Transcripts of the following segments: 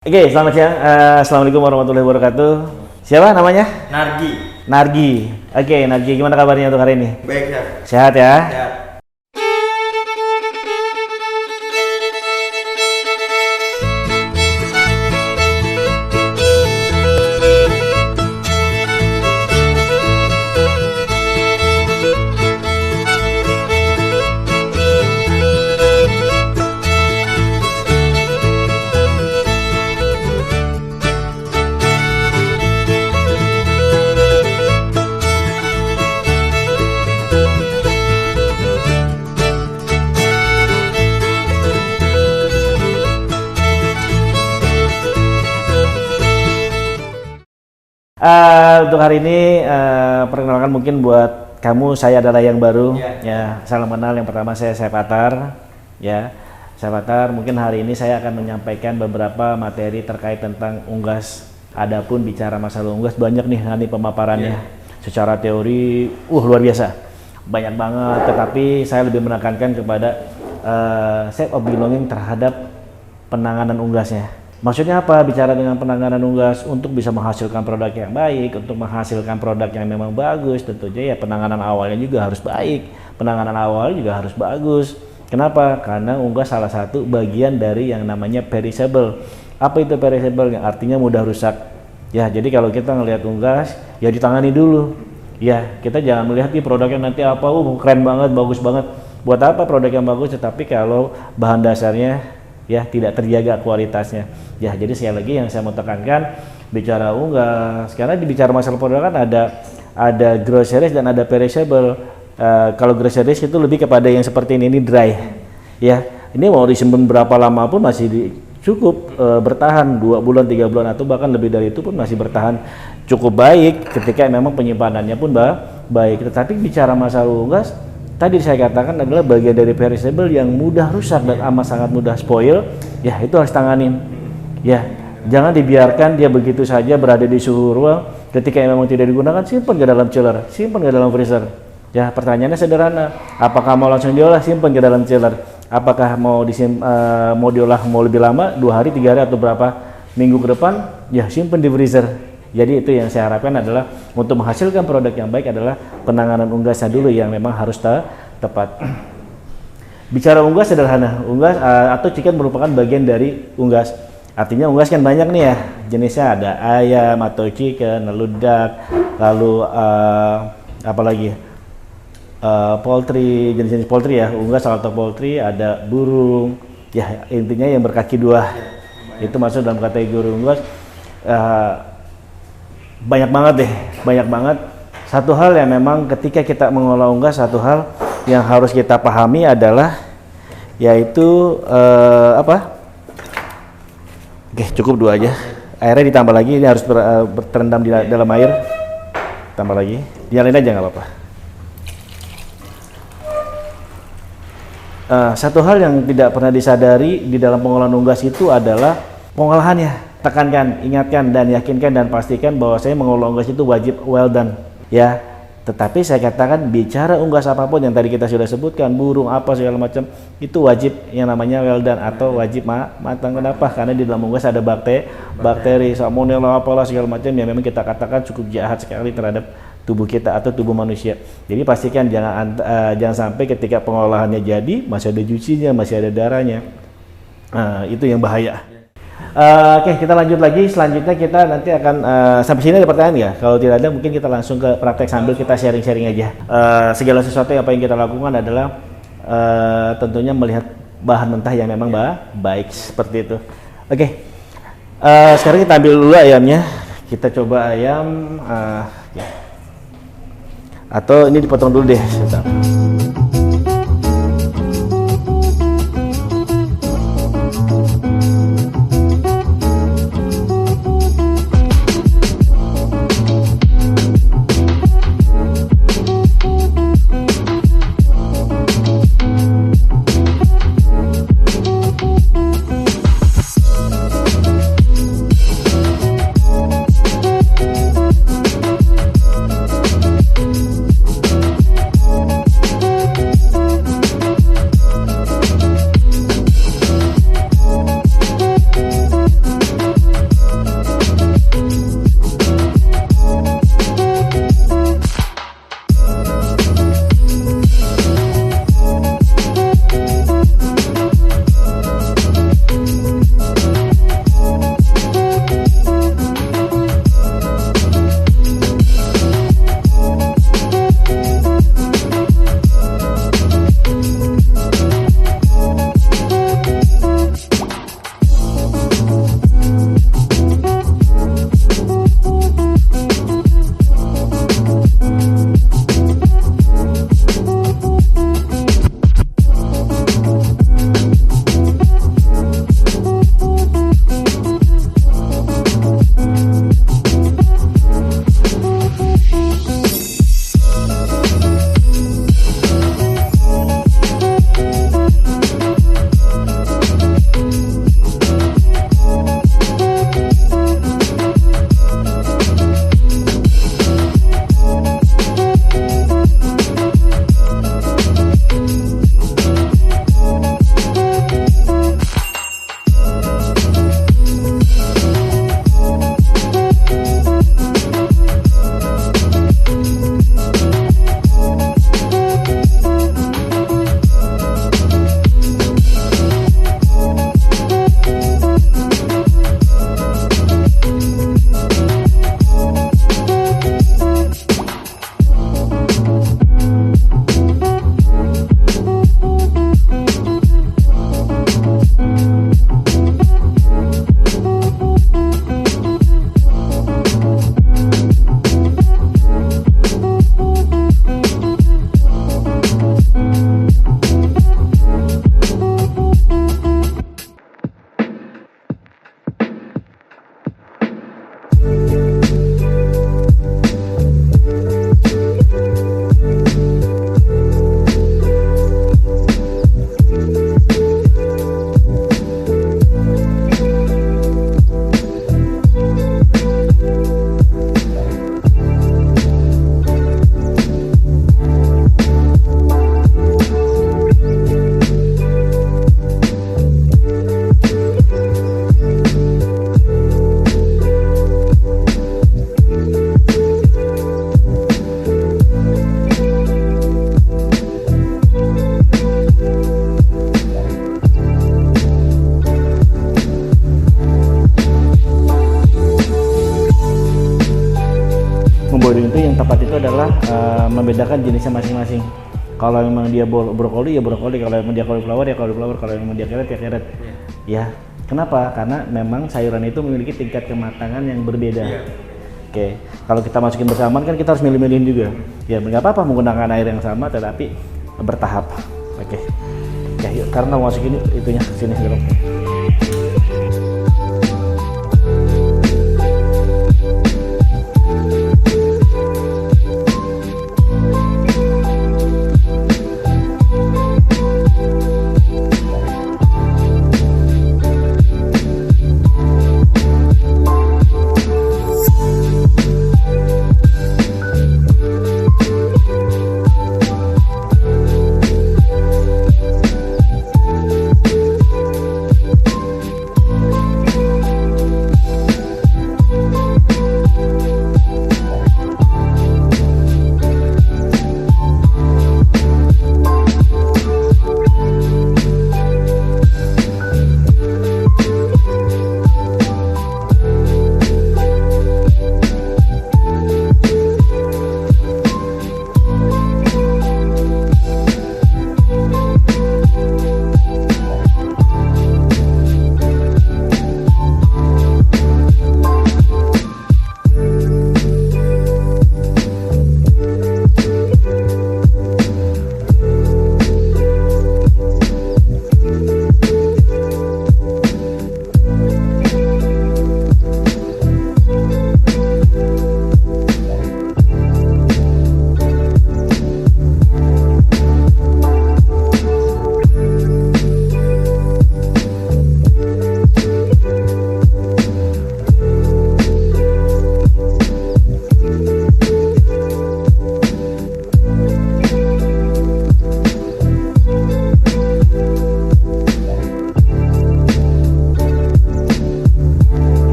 Oke, selamat siang. Assalamualaikum warahmatullahi wabarakatuh. Siapa namanya? Nargi. Nargi. Oke, Nargi, gimana kabarnya untuk hari ini? Baik, ya. Sehat ya? Sehat. Untuk hari ini, perkenalkan mungkin buat kamu, saya adalah yang baru. Ya, salam kenal. Yang pertama saya Fatar. Ya, saya Fatar. Mungkin hari ini saya akan menyampaikan beberapa materi terkait tentang unggas. Adapun bicara masalah unggas banyak nih nanti pemaparannya. Secara teori, luar biasa, banyak banget. Tetapi saya lebih menekankan kepada sense of belonging terhadap penanganan unggasnya. Maksudnya apa? Bicara dengan penanganan unggas untuk bisa menghasilkan produk yang baik, untuk menghasilkan produk yang memang bagus, tentunya ya penanganan awalnya juga harus baik, penanganan awal juga harus bagus. Kenapa? Karena unggas salah satu bagian dari yang namanya perishable. Apa itu perishable? Yang artinya mudah rusak. Ya, jadi kalau kita ngelihat unggas, ya ditangani dulu. Ya, kita jangan melihat nih produknya nanti apa, keren banget, bagus banget. Buat apa produk yang bagus, tetapi kalau bahan dasarnya ya tidak terjaga kualitasnya. Ya, jadi sekali lagi yang saya mau tekankan, bicara unggas, karena dibicara masalah produk kan ada groceries dan ada perishable. Kalau groceries itu lebih kepada yang seperti ini dry. Ya, ini mau disimpan berapa lama pun masih cukup bertahan 2 bulan, 3 bulan atau bahkan lebih dari itu pun masih bertahan cukup baik ketika memang penyimpanannya pun baik. Tetapi bicara masalah unggas, tadi saya katakan adalah bagian dari perishable yang mudah rusak dan amat sangat mudah spoil. Ya, itu harus tanganin. Ya, jangan dibiarkan dia begitu saja berada di suhu ruang. Ketika memang tidak digunakan, simpan ke dalam chiller, simpan ke dalam freezer. Ya, pertanyaannya sederhana. Apakah mau langsung diolah, simpan ke dalam chiller? Apakah mau mau diolah mau lebih lama, 2 hari, 3 hari atau berapa minggu ke depan? Ya, simpan di freezer. Jadi itu yang saya harapkan adalah untuk menghasilkan produk yang baik adalah penanganan unggasnya dulu yang memang harus tepat. Bicara unggas sederhana, unggas atau chicken merupakan bagian dari unggas. Artinya unggas kan banyak nih ya, jenisnya ada ayam atau chicken, lalu duck, lalu apalagi poultry, jenis-jenis poultry ya, unggas atau poultry, ada burung, ya intinya yang berkaki 2, itu masuk dalam kategori unggas. Banyak banget deh, banyak banget. Satu hal yang memang ketika kita mengolah unggas, satu hal yang harus kita pahami adalah yaitu Oke, cukup 2 aja. Airnya ditambah lagi, ini harus terendam di dalam air. Tambah lagi, nyalain aja nggak apa-apa. Satu hal yang tidak pernah disadari di dalam pengolahan unggas itu adalah pengolahannya. Tekankan, ingatkan, dan yakinkan dan pastikan bahwa saya mengolah unggas itu wajib well done. Ya, tetapi saya katakan bicara unggas apapun yang tadi kita sudah sebutkan, burung apa segala macam, itu wajib yang namanya well done atau wajib matang. Kenapa? Karena di dalam unggas ada bakteri, salmonella apalah segala macam yang memang kita katakan cukup jahat sekali terhadap tubuh kita atau tubuh manusia. Jadi pastikan jangan sampai ketika pengolahannya jadi masih ada juicinya, masih ada darahnya. Itu yang bahaya. Oke, kita lanjut lagi. Selanjutnya kita nanti akan sampai sini ada pertanyaan ya? Kalau tidak ada, mungkin kita langsung ke praktek sambil kita sharing-sharing aja. Segala sesuatu yang kita lakukan adalah tentunya melihat bahan mentah yang memang baik seperti itu. Oke, sekarang kita ambil dulu ayamnya. Kita coba ayam, atau ini dipotong dulu deh. Sebentar. Memboarding itu yang tepat itu adalah membedakan jenisnya masing-masing. Kalau memang dia brokoli ya brokoli, kalau memang dia cauliflower ya cauliflower, kalau memang dia carrot ya carrot. Ya, kenapa? Karena memang sayuran itu memiliki tingkat kematangan yang berbeda. Oke, kalau kita masukin bersamaan kan kita harus milih-milihin juga. Ya nggak apa-apa menggunakan air yang sama, tetapi bertahap. Oke, ya yuk karena masukin itunya sini dulu.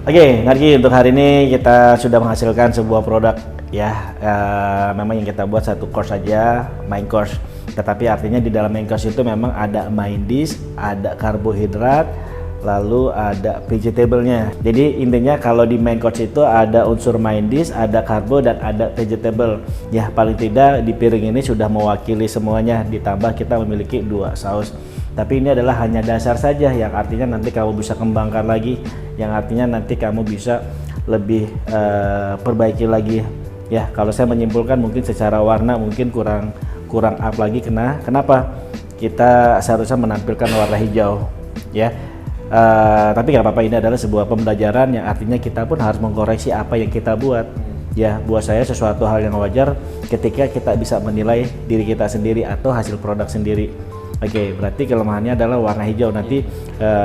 Oke, Narki, untuk hari ini kita sudah menghasilkan sebuah produk ya. Memang yang kita buat satu course saja, main course. Tetapi artinya di dalam main course itu memang ada main dish, ada karbohidrat, lalu ada vegetable-nya. Jadi intinya kalau di main course itu ada unsur main dish, ada karbo dan ada vegetable. Ya paling tidak di piring ini sudah mewakili semuanya. Ditambah kita memiliki 2 saus. Tapi ini adalah hanya dasar saja, yang artinya nanti kamu bisa kembangkan lagi, yang artinya nanti kamu bisa lebih perbaiki lagi. Ya kalau saya menyimpulkan mungkin secara warna mungkin kurang up lagi. Kenapa? Kita seharusnya menampilkan warna hijau ya. Tapi nggak apa-apa, ini adalah sebuah pembelajaran yang artinya kita pun harus mengkoreksi apa yang kita buat. Ya buat saya sesuatu hal yang wajar ketika kita bisa menilai diri kita sendiri atau hasil produk sendiri. Oke, berarti kelemahannya adalah warna hijau. Nanti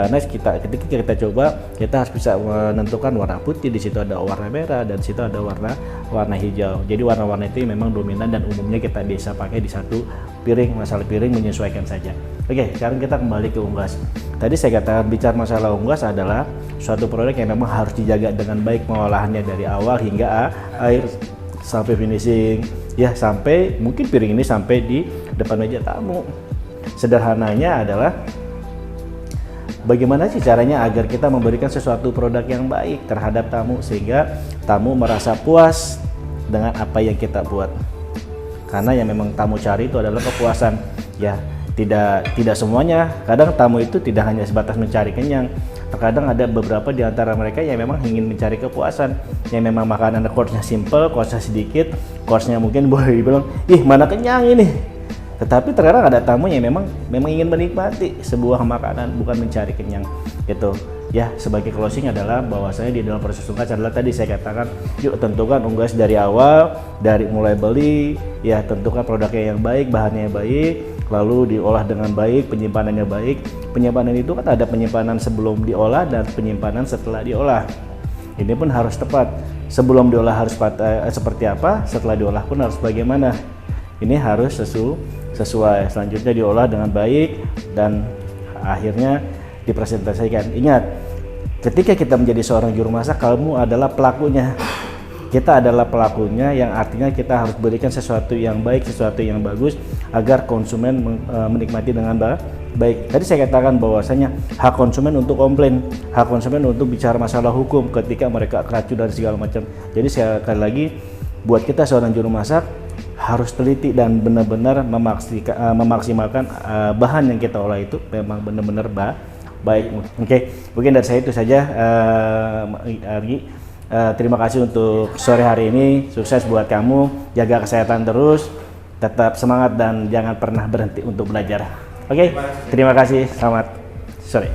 next ketika kita coba, kita harus bisa menentukan warna putih, di situ ada warna merah dan di situ ada warna hijau. Jadi warna-warna itu memang dominan dan umumnya kita bisa pakai di satu piring. Masalah piring menyesuaikan saja. Oke, sekarang kita kembali ke unggas. Tadi saya katakan bicara masalah unggas adalah suatu produk yang memang harus dijaga dengan baik pengolahannya dari awal hingga akhir sampai finishing. Ya, sampai mungkin piring ini sampai di depan meja tamu. Sederhananya adalah bagaimana sih caranya agar kita memberikan sesuatu produk yang baik terhadap tamu sehingga tamu merasa puas dengan apa yang kita buat. Karena yang memang tamu cari itu adalah kepuasan ya. tidak semuanya. Kadang tamu itu tidak hanya sebatas mencari kenyang. Terkadang ada beberapa di antara mereka yang memang ingin mencari kepuasan, yang memang makanan course-nya simple, course-nya sedikit, course-nya mungkin boleh dibilang, ih mana kenyang ini. Tetapi terkadang ada tamu yang memang ingin menikmati sebuah makanan, bukan mencari kenyang gitu. Ya, sebagai closing adalah bahwasanya di dalam proses unggas adalah tadi saya katakan, yuk tentukan unggas dari awal, dari mulai beli, ya tentukan produknya yang baik, bahannya yang baik, lalu diolah dengan baik, penyimpanannya baik. Penyimpanan itu kan ada penyimpanan sebelum diolah dan penyimpanan setelah diolah. Ini pun harus tepat. Sebelum diolah harus seperti apa, setelah diolah pun harus bagaimana. Ini harus sesuai. Selanjutnya diolah dengan baik dan akhirnya dipresentasikan. Ingat, ketika kita menjadi seorang juru masak, kamu adalah pelakunya. Kita adalah pelakunya, yang artinya kita harus berikan sesuatu yang baik, sesuatu yang bagus agar konsumen menikmati dengan baik. Tadi saya katakan bahwasanya hak konsumen untuk komplain, hak konsumen untuk bicara masalah hukum ketika mereka keracu dan segala macam. Jadi sekali lagi, buat kita seorang juru masak harus teliti dan benar-benar memaksimalkan bahan yang kita olah itu memang benar-benar baik. Oke, mungkin dari saya itu saja, Argi. Terima kasih untuk sore hari ini. Sukses buat kamu, jaga kesehatan terus, tetap semangat dan jangan pernah berhenti untuk belajar. Oke, terima kasih. Selamat sore.